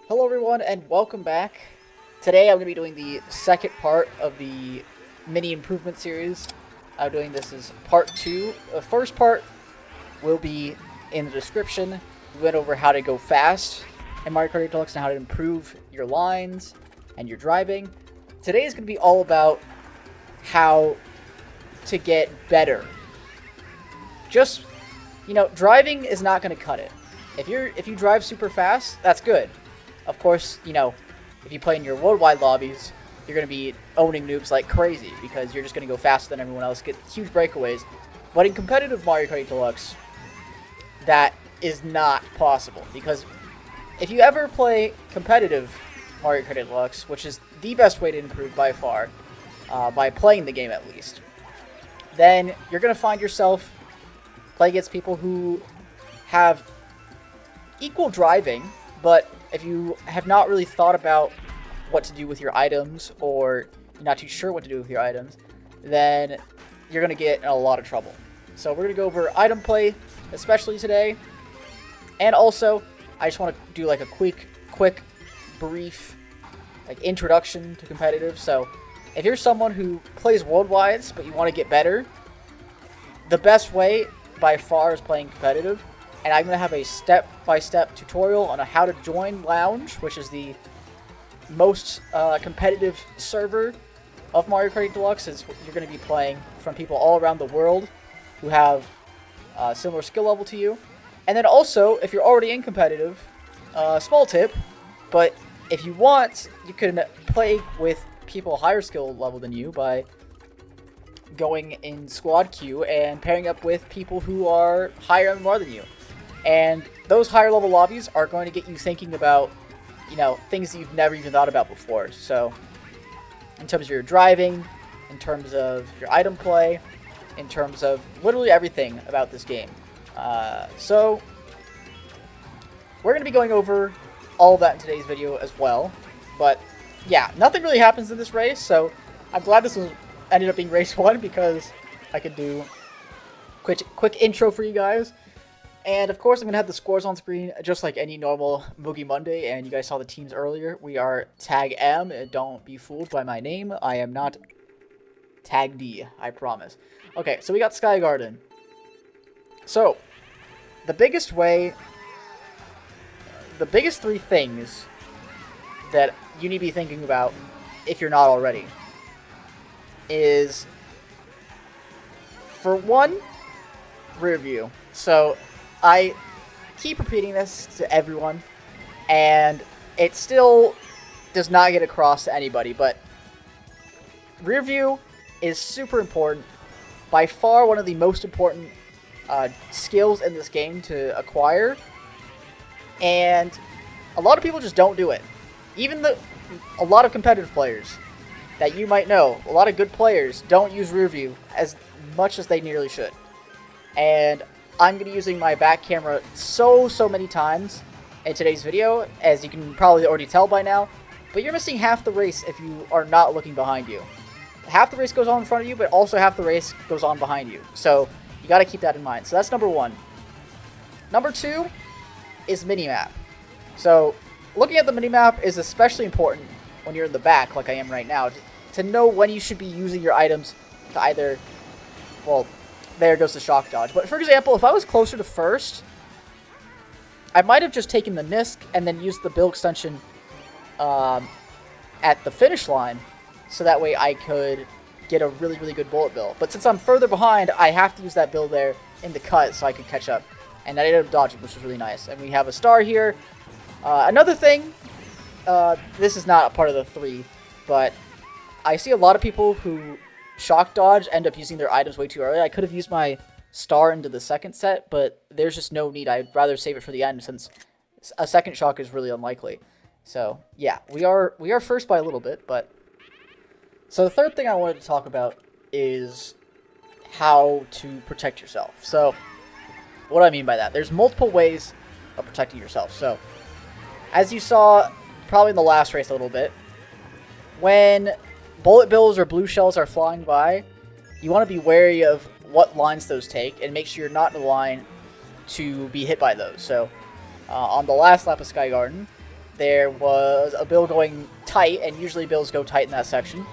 Hello everyone and welcome back. Today I'm going to be doing the second part of the mini improvement series. I'm doing this as part 2. The first part will be in the description. We went over how to go fast in Mario Kart 8 Deluxe and how to improve your lines and your driving. Today is going to be all about how to get better. Just, driving is not going to cut it. If you drive super fast, that's good. Of course, if you play in your worldwide lobbies, you're going to be owning noobs like crazy because you're just going to go faster than everyone else, get huge breakaways. But in competitive Mario Kart 8 Deluxe, that is not possible because if you ever play competitive Mario Kart 8 Deluxe, which is the best way to improve by far, by playing the game at least, then you're going to find yourself playing against people who have equal driving, but if you have not really thought about what to do with your items, or you're not too sure what to do with your items, then you're going to get in a lot of trouble. So we're going to go over item play, especially today. And also, I just want to do like a quick, brief introduction to competitive. So if you're someone who plays worldwides, but you want to get better, the best way by far is playing competitive. And I'm going to have a step-by-step tutorial on how to join Lounge, which is the most competitive server of Mario Kart 8 Deluxe. You're going to be playing from people all around the world who have a similar skill level to you. And then also, if you're already in competitive, small tip, but if you want, you can play with people higher skill level than you by going in squad queue and pairing up with people who are higher MMR than you. And those higher level lobbies are going to get you thinking about, things that you've never even thought about before. So, in terms of your driving, in terms of your item play, in terms of literally everything about this game. So, we're going to be going over all of that in today's video as well. But, yeah, nothing really happens in this race, so I'm glad this ended up being race 1 because I could do quick intro for you guys. And of course, I'm going to have the scores on screen just like any normal Moogie Monday. And you guys saw the teams earlier. We are Tag M. Don't be fooled by my name. I am not Tag D, I promise. Okay, so we got Sky Garden. So, the biggest three things that you need to be thinking about, if you're not already, is, for one, rear view. So, I keep repeating this to everyone, and it still does not get across to anybody, but rear view is super important. By far one of the most important skills in this game to acquire, and a lot of people just don't do it. Even a lot of competitive players that you might know, a lot of good players don't use rear view as much as they nearly should. And I'm going to be using my back camera so many times in today's video, as you can probably already tell by now. But you're missing half the race if you are not looking behind you. Half the race goes on in front of you, but also half the race goes on behind you. So you got to keep that in mind. So that's number 1. Number 2 is minimap. So looking at the minimap is especially important when you're in the back, like I am right now, to know when you should be using your items to either, well, there goes the shock dodge. But for example, if I was closer to first, I might have just taken the Nisk and then used the bill extension at the finish line, so that way I could get a really good bullet bill. But since I'm further behind, I have to use that bill there in the cut so I can catch up. And I ended up dodging, which was really nice. And we have a star here. Another thing, this is not a part of the 3, but I see a lot of people who shock dodge end up using their items way too early. I could have used my star into the second set, but there's just no need. I'd rather save it for the end since a second shock is really unlikely. So yeah, we are first by a little bit, but so the third thing I wanted to talk about is how to protect yourself. So what do I mean by that? There's multiple ways of protecting yourself. So as you saw probably in the last race a little bit, when bullet bills or blue shells are flying by, you want to be wary of what lines those take and make sure you're not in the line to be hit by those. So on the last lap of Sky Garden, there was a bill going tight, and usually bills go tight in that section.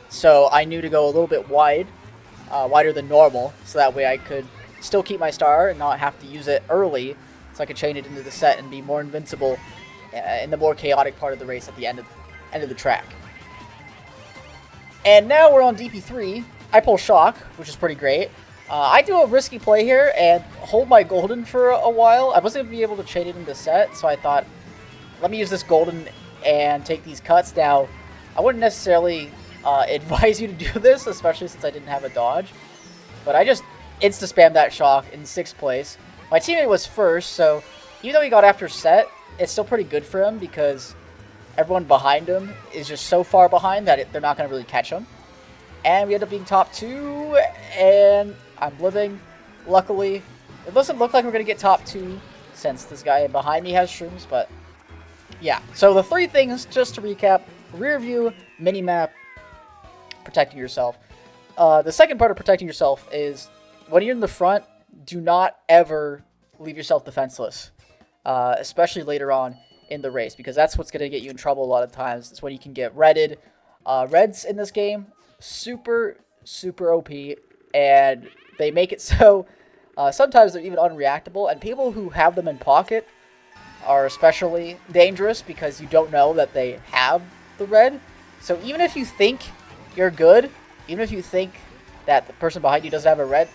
So I knew to go a little bit wide, wider than normal, so that way I could still keep my star and not have to use it early, so I could chain it into the set and be more invincible in the more chaotic part of the race at the end of the track. And now we're on DP3. I pull Shock, which is pretty great. I do a risky play here and hold my Golden for a while. I wasn't going to be able to chain it into set, so I thought, let me use this Golden and take these cuts. Now, I wouldn't necessarily advise you to do this, especially since I didn't have a dodge. But I just insta-spammed that Shock in 6th place. My teammate was first, so even though he got after set, it's still pretty good for him because everyone behind him is just so far behind that they're not going to really catch him. And we end up being top 2, and I'm living. Luckily, it doesn't look like we're going to get top 2 since this guy behind me has shrooms, but yeah. So the 3 things, just to recap: rear view, mini-map, protecting yourself. The second part of protecting yourself is when you're in the front, do not ever leave yourself defenseless, especially later on in the race, because that's what's going to get you in trouble a lot of times. It's when you can get redded. Reds in this game, super OP, and they make it so sometimes they're even unreactable, and people who have them in pocket are especially dangerous because you don't know that they have the red. So even if you think you're good, even if you think that the person behind you doesn't have a red,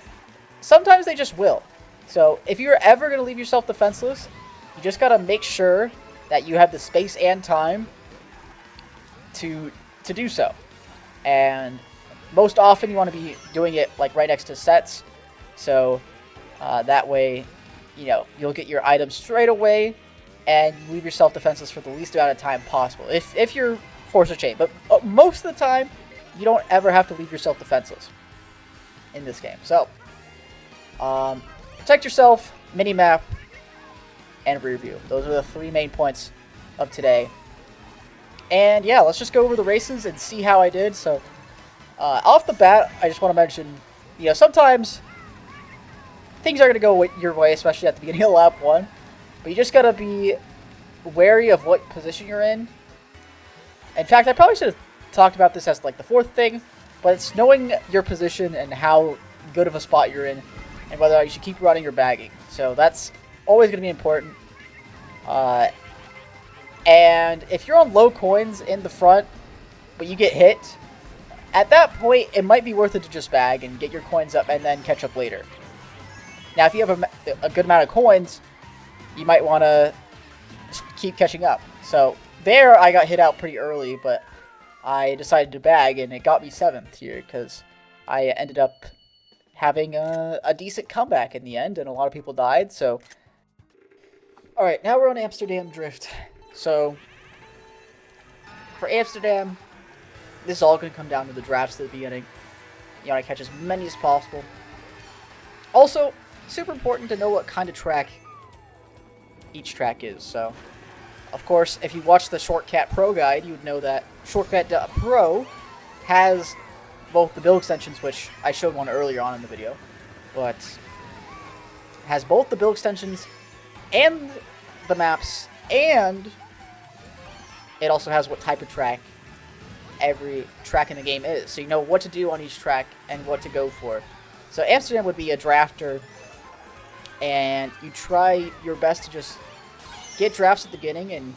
sometimes they just will. So if you're ever going to leave yourself defenseless, you just got to make sure that you have the space and time to do so. And most often you want to be doing it like right next to sets, so that way, you know, you'll get your items straight away and leave yourself defenseless for the least amount of time possible if you're forced to chain. But most of the time, you don't ever have to leave yourself defenseless in this game. So protect yourself, mini-map, and rear view. Those are the 3 main points of today. And yeah, let's just go over the races and see how I did. So off the bat, I just want to mention, you know, sometimes things are going to go your way, especially at the beginning of lap 1. But you just got to be wary of what position you're in. In fact, I probably should have talked about this as like the 4th thing, but it's knowing your position and how good of a spot you're in and whether you should keep running or bagging. So that's always going to be important. And if you're on low coins in the front, but you get hit, at that point, it might be worth it to just bag and get your coins up and then catch up later. Now, if you have a good amount of coins, you might want to keep catching up. So there, I got hit out pretty early, but I decided to bag, and it got me 7th here because I ended up having a decent comeback in the end, and a lot of people died. So, all right, now we're on Amsterdam Drift. So for Amsterdam, this is all going to come down to the drafts at the beginning. You want to catch as many as possible. Also, super important to know what kind of track each track is. So, of course, if you watch the Shortcut Pro guide, you would know that Shortcut.pro has both the build extensions, which I showed one earlier on in the video, but has both the build extensions and the maps, and it also has what type of track every track in the game is. So you know what to do on each track and what to go for. So Amsterdam would be a drafter, and you try your best to just get drafts at the beginning and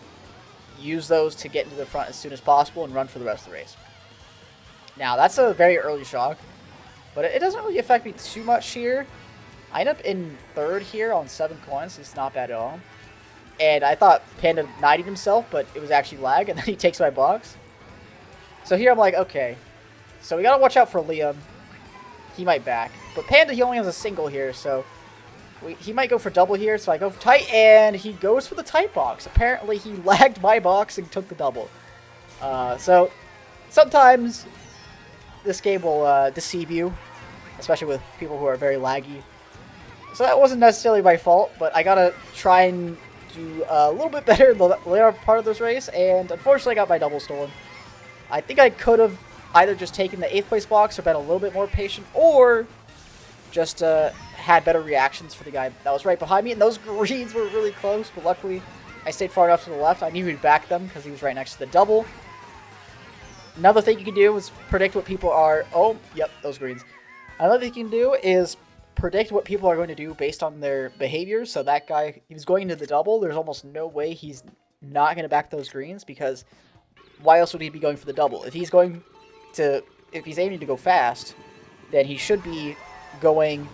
use those to get into the front as soon as possible and run for the rest of the race. Now, that's a very early shock, but it doesn't really affect me too much here. I end up in 3rd here on 7 coins, so it's not bad at all. And I thought Panda knighted himself, but it was actually lag, and then he takes my box. So here I'm like, okay. So we gotta watch out for Liam. He might back. But Panda, he only has a single here, so he might go for double here. So I go for tight, and he goes for the tight box. Apparently, he lagged my box and took the double. So sometimes this game will deceive you, especially with people who are very laggy. So that wasn't necessarily my fault, but I gotta try and do a little bit better in the later part of this race, and unfortunately I got my double stolen. I think I could have either just taken the 8th place box or been a little bit more patient, or just had better reactions for the guy that was right behind me, and those greens were really close, but luckily I stayed far enough to the left. I knew he'd back them because he was right next to the double. Another thing you can do is predict what people are... Oh, yep, those greens. Another thing you can do is predict what people are going to do based on their behaviors. So that guy, he was going into the double. There's almost no way he's not going to back those greens because why else would he be going for the double? If he's aiming to go fast, then he should be going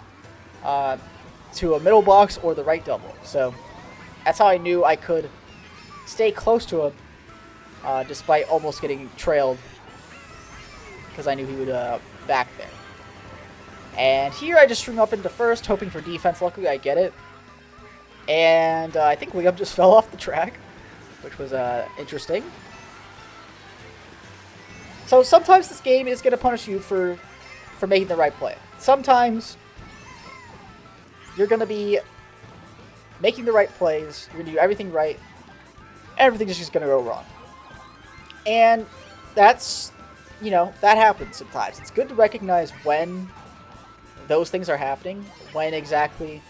to a middle box or the right double. So that's how I knew I could stay close to him despite almost getting trailed because I knew he would back there. And here I just stream up into first, hoping for defense. Luckily I get it. And I think Liam just fell off the track, which was interesting. So sometimes this game is going to punish you for making the right play. Sometimes you're going to be making the right plays, you're going to do everything right, everything's just going to go wrong. And that's, you know, that happens sometimes. It's good to recognize when those things are happening, when exactly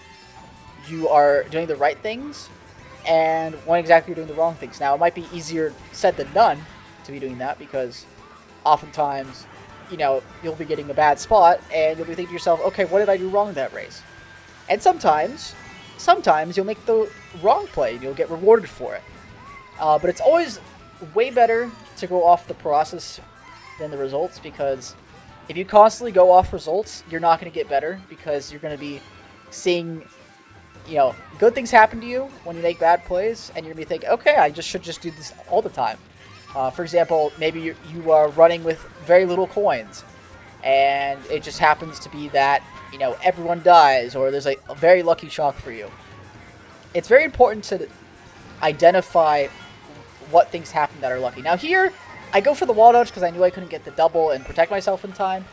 you are doing the right things, and when exactly you're doing the wrong things. Now, it might be easier said than done to be doing that, because oftentimes, you know, you'll be getting a bad spot, and you'll be thinking to yourself, okay, what did I do wrong in that race? And sometimes you'll make the wrong play, and you'll get rewarded for it. But it's always way better to go off the process than the results, because if you constantly go off results, you're not going to get better, because you're going to be seeing, you know, good things happen to you when you make bad plays, and you're going to be thinking, okay, I should just do this all the time. For example, maybe you are running with very little coins, and it just happens to be that, you know, everyone dies, or there's a very lucky chalk for you. It's very important to identify what things happen that are lucky. Now here, I go for the wall dodge because I knew I couldn't get the double and protect myself in time,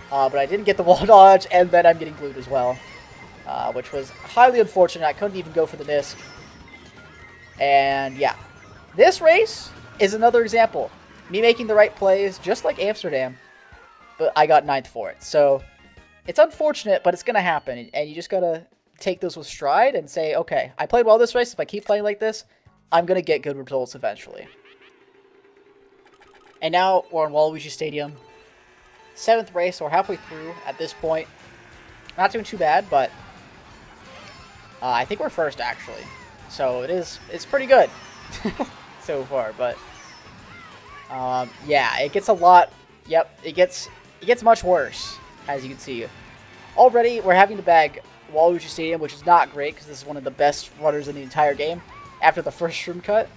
but I didn't get the wall dodge, and then I'm getting glued as well, which was highly unfortunate. I couldn't even go for the disc. And yeah, this race is another example. Me making the right plays, just like Amsterdam, but I got 9th for it. So it's unfortunate, but it's going to happen, and you just got to take those with stride and say, okay, I played well this race. If I keep playing like this, I'm going to get good results eventually. And now we're on Waluigi Stadium. 7th race, so we're halfway through at this point. Not doing too bad, but I think we're first, actually. So it's pretty good so far, but yeah, it gets a lot. Yep, it gets much worse, as you can see. Already, we're having to bag Waluigi Stadium, which is not great, because this is one of the best runners in the entire game after the first shroom cut.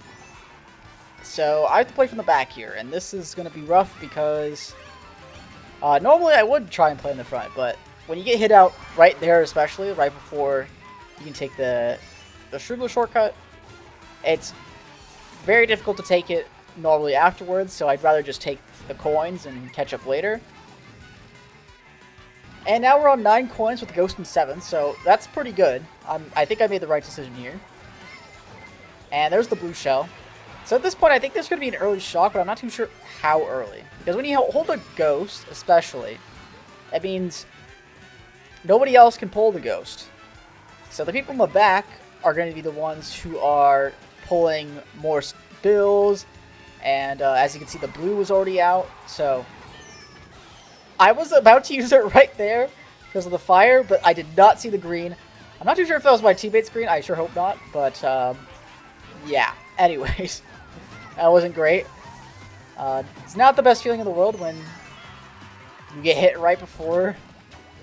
So I have to play from the back here, and this is going to be rough because normally I would try and play in the front, but when you get hit out right there, especially right before you can take the shroom shortcut, it's very difficult to take it normally afterwards, so I'd rather just take the coins and catch up later. And now we're on 9 coins with Ghost in 7th, so that's pretty good. I think I made the right decision here. And there's the blue shell. So at this point, I think there's going to be an early shock, but I'm not too sure how early. Because when you hold a ghost, especially, that means nobody else can pull the ghost. So the people in the back are going to be the ones who are pulling more spills. And as you can see, the blue was already out. So I was about to use it right there because of the fire, but I did not see the green. I'm not too sure if that was my teammate's green. I sure hope not. But yeah, anyways. That wasn't great. It's not the best feeling in the world when you get hit right before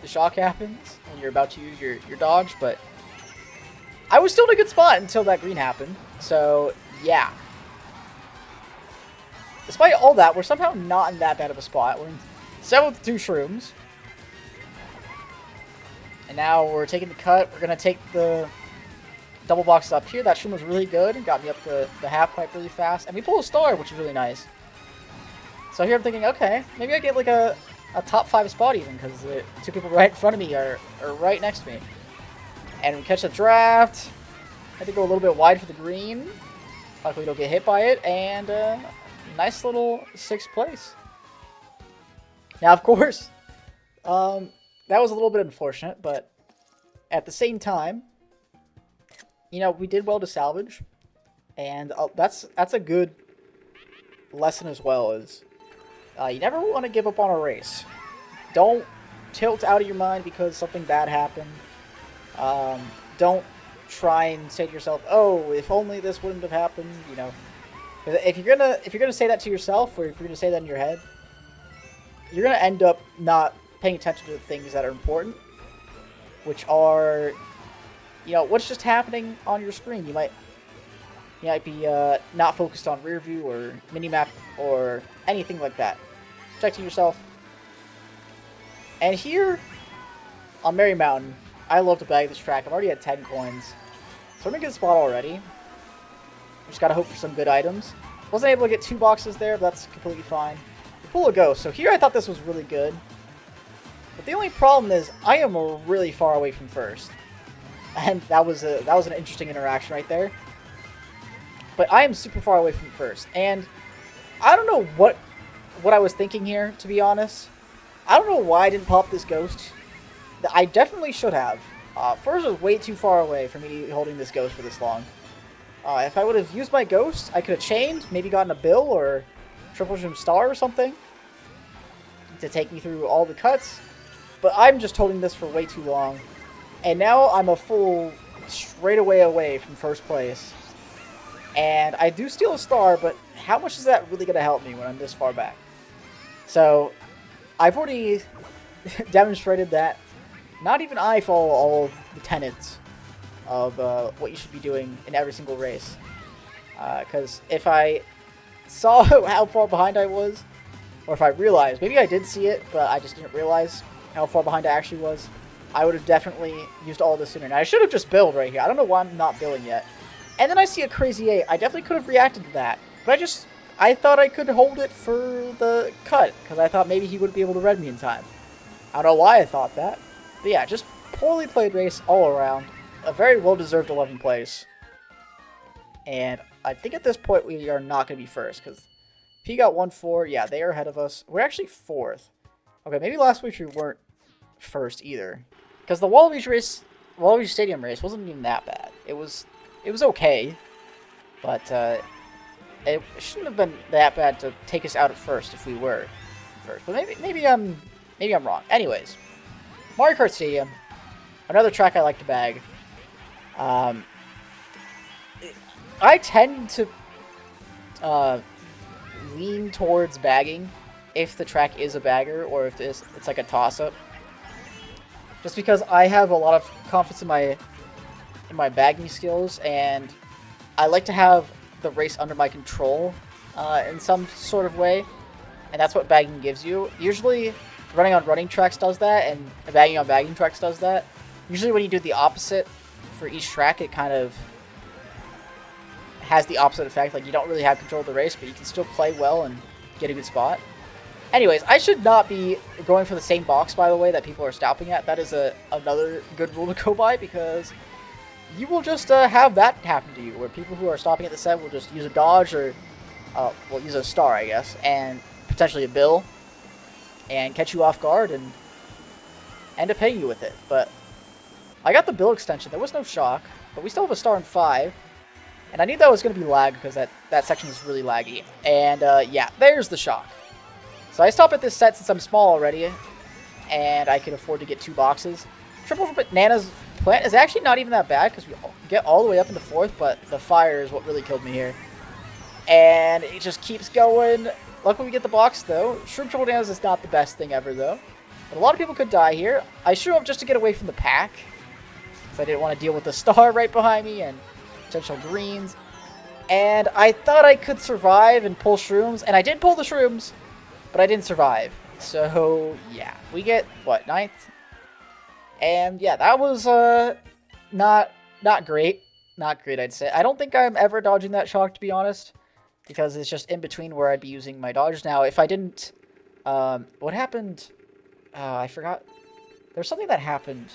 the shock happens and you're about to use your dodge, but I was still in a good spot until that green happened. So, yeah. Despite all that, we're somehow not in that bad of a spot. We're in 7th with 2 shrooms. And now we're taking the cut. We're going to take the double boxes up here. That shroom was really good and got me up the half pipe really fast. And we pulled a star, which is really nice. So here I'm thinking, okay, maybe I get like a top 5 spot even, because the 2 people right in front of me are right next to me. And we catch the draft. I had to go a little bit wide for the green. Luckily we don't get hit by it. And nice little 6th place. Now, of course, that was a little bit unfortunate, but at the same time, you know, we did well to salvage, And that's a good lesson as well. Is you never want to give up on a race. Don't tilt out of your mind because something bad happened. Don't try and say to yourself, "Oh, if only this wouldn't have happened." You know, if you're gonna say that to yourself, or if you're gonna say that in your head, you're gonna end up not paying attention to the things that are important, which are, you know, what's just happening on your screen. You might be not focused on rear view or minimap or anything like that. Protecting yourself. And here on Merry Mountain, I love to bag this track. I've already had 10 coins, so I'm in a good spot already. Just gotta hope for some good items. Wasn't able to get 2 boxes there, but that's completely fine. Pull a ghost. So here I thought this was really good. But the only problem is I am really far away from first. And that was an interesting interaction right there. But I am super far away from first. And I don't know what I was thinking here, to be honest. I don't know why I didn't pop this ghost. I definitely should have. First was way too far away for me to be holding this ghost for this long. If I would have used my ghost, I could have chained, maybe gotten a bill or triple zoom star or something to take me through all the cuts. But I'm just holding this for way too long. And now I'm a full straightaway away from first place. And I do steal a star, but how much is that really going to help me when I'm this far back? So I've already demonstrated that not even I follow all of the tenets of what you should be doing in every single race. Because if I saw how far behind I was, or if I realized, maybe I did see it, but I just didn't realize how far behind I actually was, I would have definitely used all this sooner. Now, I should have just billed right here. I don't know why I'm not billing yet. And then I see a crazy 8. I definitely could have reacted to that. But I thought I could hold it for the cut, because I thought maybe he wouldn't be able to red me in time. I don't know why I thought that. But yeah, just poorly played race all around. A very well-deserved 11th place. And I think at this point we are not going to be first, because P got 1-4. Yeah, they are ahead of us. We're actually 4th. Okay, maybe last week we weren't first either. Because the Wallaby Stadium race wasn't even that bad. It was okay, but it shouldn't have been that bad to take us out at first if we were first. But maybe I'm wrong. Anyways, Mario Kart Stadium, another track I like to bag. I tend to lean towards bagging if the track is a bagger or if it's like a toss-up. Just because I have a lot of confidence in my bagging skills, and I like to have the race under my control in some sort of way, and that's what bagging gives you. Usually, running on running tracks does that, and bagging on bagging tracks does that. Usually when you do the opposite for each track, it kind of has the opposite effect. Like, you don't really have control of the race, but you can still play well and get a good spot. Anyways, I should not be going for the same box, by the way, that people are stopping at. That is another good rule to go by, because you will just have that happen to you, where people who are stopping at the set will just use a dodge or, well, use a star, I guess, and potentially a bill, and catch you off guard and end up hitting you with it. But I got the bill extension. There was no shock, but we still have a star in 5. And I knew that was going to be lag because that section is really laggy. And yeah, there's the shock. So I stop at this set since I'm small already, and I can afford to get 2 boxes. Triple Bananas Plant is actually not even that bad because we get all the way up into 4th, but the fire is what really killed me here. And it just keeps going. Luckily we get the box though. Shroom Triple Bananas is not the best thing ever though. But a lot of people could die here. I shrew up just to get away from the pack, so I didn't want to deal with the star right behind me and potential greens. And I thought I could survive and pull shrooms, and I did pull the shrooms, but I didn't survive. So yeah, we get what, 9th? And yeah, that was not great. Not great, I'd say. I don't think I'm ever dodging that shock, to be honest, because it's just in between where I'd be using my dodge. Now, if I didn't, what happened? I forgot. There's something that happened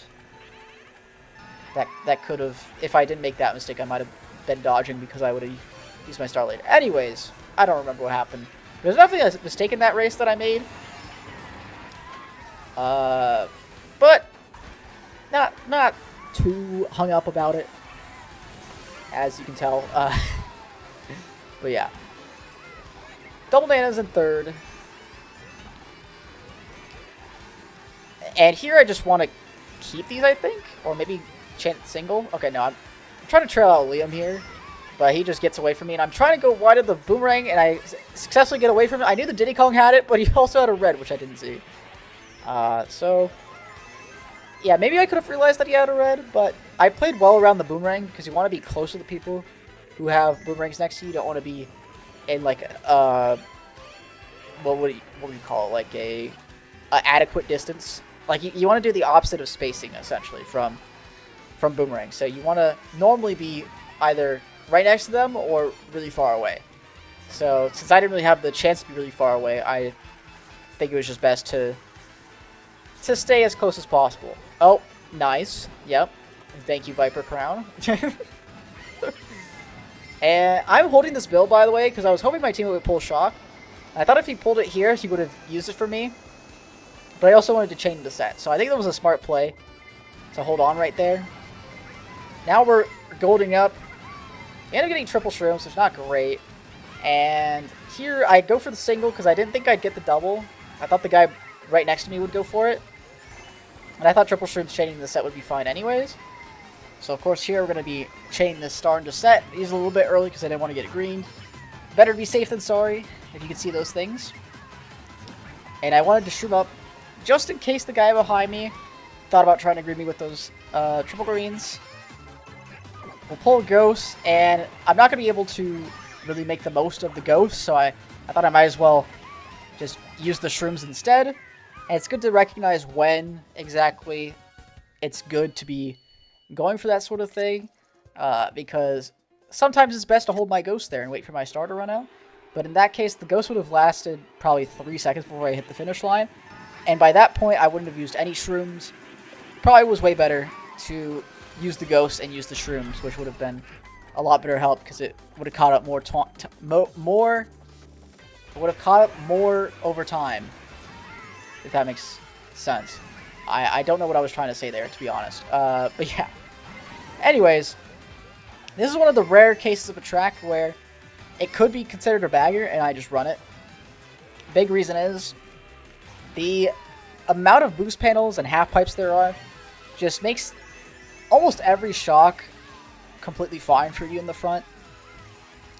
that could have, if I didn't make that mistake, I might have been dodging because I would have used my star later. Anyways, I don't remember what happened. There's definitely a mistake in that race that I made. But not too hung up about it, as you can tell. But yeah. Double Bananas in third. And here I just want to keep these, I think. Or maybe chant single. Okay, no, I'm trying to trail out Liam here. But he just gets away from me. And I'm trying to go wide of the boomerang, and I successfully get away from it. I knew the Diddy Kong had it, but he also had a red, which I didn't see. So, yeah, maybe I could have realized that he had a red, but I played well around the boomerang because you want to be close to the people who have boomerangs next to you. You don't want to be in, like, what would you call it? Like a adequate distance. Like, you want to do the opposite of spacing, essentially, from boomerang. So you want to normally be either right next to them or really far away. So since I didn't really have the chance to be really far away, I think it was just best to stay as close as possible. Oh, nice. Yep. Thank you, Viper Crown. And I'm holding this build, by the way, because I was hoping my teammate would pull Shock. I thought if he pulled it here, he would have used it for me. But I also wanted to chain the set. So I think that was a smart play to hold on right there. Now we're golding up. We end up getting triple shrooms, which is not great. And here I go for the single because I didn't think I'd get the double. I thought the guy right next to me would go for it. And I thought triple shrooms chaining the set would be fine anyways. So of course here we're going to be chaining this star into set. He's a little bit early because I didn't want to get it green. Better to be safe than sorry, if you can see those things. And I wanted to shroom up just in case the guy behind me thought about trying to green me with those triple greens. We'll pull a ghost, and I'm not going to be able to really make the most of the ghost, so I thought I might as well just use the shrooms instead. And it's good to recognize when exactly it's good to be going for that sort of thing, because sometimes it's best to hold my ghost there and wait for my star to run out. But in that case, the ghost would have lasted probably 3 seconds before I hit the finish line. And by that point, I wouldn't have used any shrooms. Probably was way better to use the ghost and use the shrooms, which would have been a lot better help because it would have caught up more over time, if that makes sense. I don't know what I was trying to say there, to be honest. But yeah. Anyways, this is one of the rare cases of a track where it could be considered a bagger, and I just run it. Big reason is the amount of boost panels and half pipes there are just makes almost every shock completely fine for you in the front.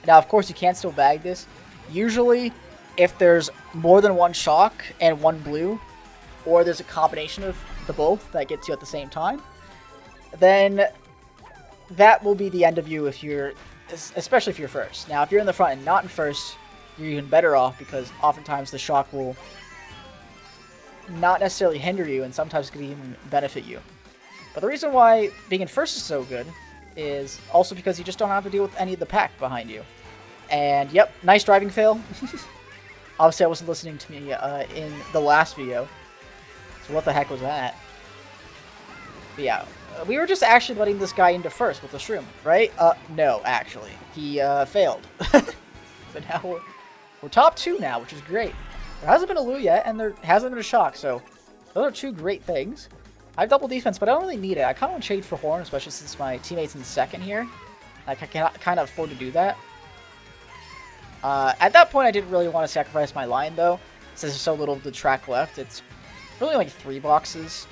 Now, of course, you can still bag this. Usually, if there's more than one shock and one blue, or there's a combination of the both that gets you at the same time, then that will be the end of you if you're, especially if you're first. Now, if you're in the front and not in first, you're even better off because oftentimes the shock will not necessarily hinder you and sometimes could even benefit you. But the reason why being in first is so good is also because you just don't have to deal with any of the pack behind you. And yep, nice driving fail. Obviously I wasn't listening to me in the last video. So what the heck was that? But yeah, we were just actually letting this guy into first with the shroom, right? No, actually. He failed. But now we're top 2 now, which is great. There hasn't been a Lou yet, and there hasn't been a shock, so those are 2 great things. I have double defense, but I don't really need it. I kind of want to trade for Horn, especially since my teammate's in second here. Like, I can kind of afford to do that. At that point, I didn't really want to sacrifice my line, though, since there's so little of the track left. It's really like 3 boxes.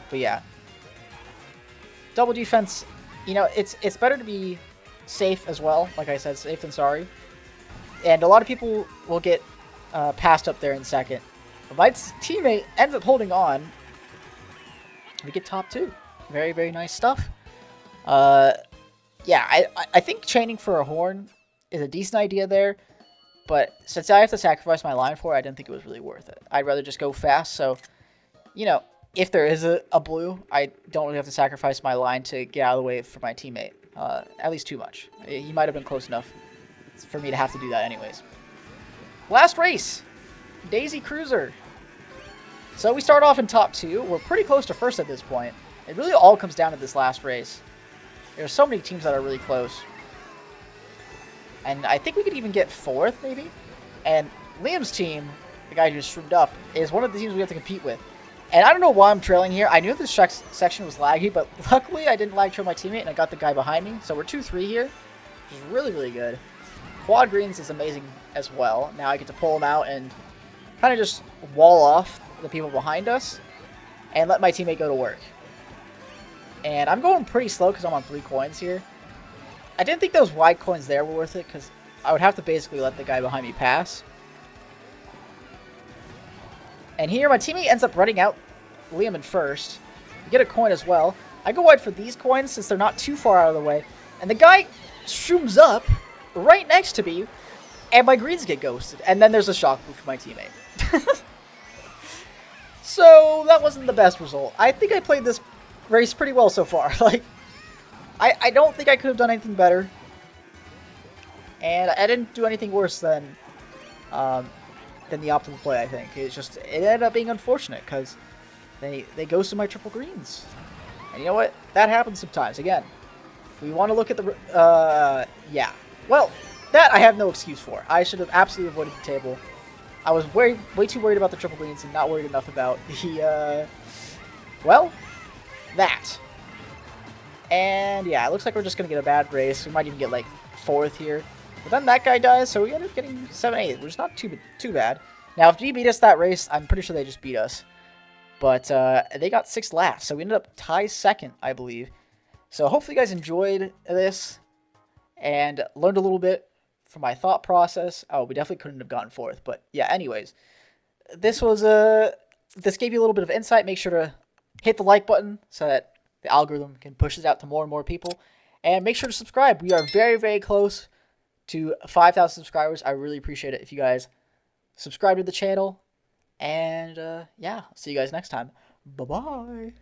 But yeah. Double defense, you know, it's better to be safe as well. Like I said, safe than sorry. And a lot of people will get passed up there in second. But my teammate ends up holding on. We get top 2. Very, very nice stuff. Yeah, I think chaining for a horn is a decent idea there. But since I have to sacrifice my line for it, I didn't think it was really worth it. I'd rather just go fast. So, you know, if there is a blue, I don't really have to sacrifice my line to get out of the way for my teammate. At least too much. He might have been close enough for me to have to do that anyways. Last race. Daisy Cruiser. So we start off in top 2. We're pretty close to first at this point. It really all comes down to this last race. There's so many teams that are really close. And I think we could even get 4th, maybe. And Liam's team, the guy who just shroomed up, is one of the teams we have to compete with. And I don't know why I'm trailing here. I knew this section was laggy, but luckily I didn't lag trail my teammate and I got the guy behind me. So we're 2-3 here, which is really, really good. quad greens is amazing as well. Now I get to pull them out and kind of just wall off the people behind us and let my teammate go to work. And I'm going pretty slow because I'm on 3 coins here. I didn't think those wide coins there were worth it because I would have to basically let the guy behind me pass. And here my teammate ends up running out Liam in first. Get a coin as well. I go wide for these coins since they're not too far out of the way. And the guy zooms up right next to me, and my greens get ghosted. And then there's a shock move for my teammate. So that wasn't the best result. I think I played this race pretty well so far. Like, I don't think I could have done anything better. And I didn't do anything worse than the optimal play, I think. It's just, it ended up being unfortunate because they ghosted my triple greens. And you know what? That happens sometimes. Again, we want to look at the, yeah. Well, that I have no excuse for. I should have absolutely avoided the table. I was way too worried about the triple greens and not worried enough about the, well, that. And yeah, it looks like we're just going to get a bad race. We might even get like 4th here. But then that guy dies, so we end up getting 7-8, which is not too bad. Now, if G beat us that race, I'm pretty sure they just beat us. But they got 6th last, so we ended up tied 2nd, I believe. So hopefully you guys enjoyed this and learned a little bit from my thought process. Oh, we definitely couldn't have gotten 4th, but yeah, anyways. This was this gave you a little bit of insight. Make sure to hit the like button so that the algorithm can push this out to more and more people. And make sure to subscribe. We are very, very close to 5,000 subscribers. I really appreciate it if you guys subscribe to the channel. And yeah, I'll see you guys next time. Bye-bye.